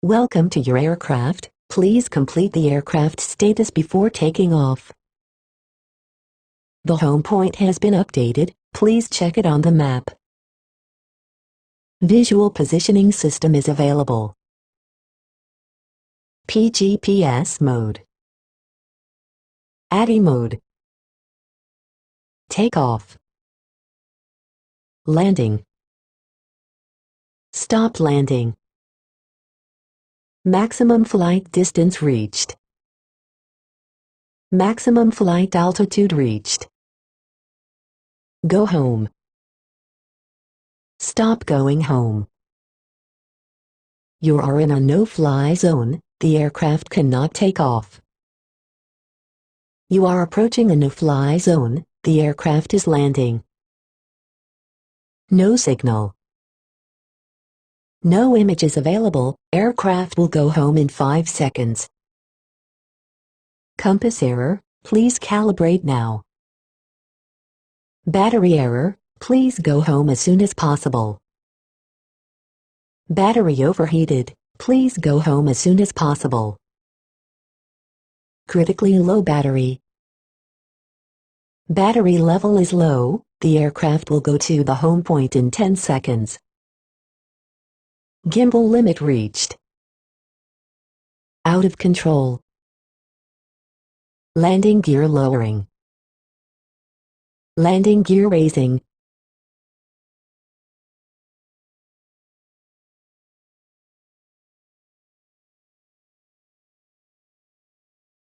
Welcome to your aircraft. Please complete the aircraft status before taking off. The home point has been updated. Please check it on the map. Visual positioning system is available. PGPS mode. ADI mode. Takeoff. Landing. Stop landing. Maximum flight distance reached. Maximum flight altitude reached. Go home. Stop going home. You are in a no-fly zone. The aircraft cannot take off. You are approaching a no-fly zone. The aircraft is landing. No signal. No images available. Aircraft will go home in 5 seconds. Compass error. Please calibrate now. Battery error. Please go home as soon as possible. Battery overheated. Please go home as soon as possible. Critically low battery. Battery level is low. The aircraft will go to the home point in 10 seconds. Gimbal limit reached. Out of control. Landing gear lowering. Landing gear raising.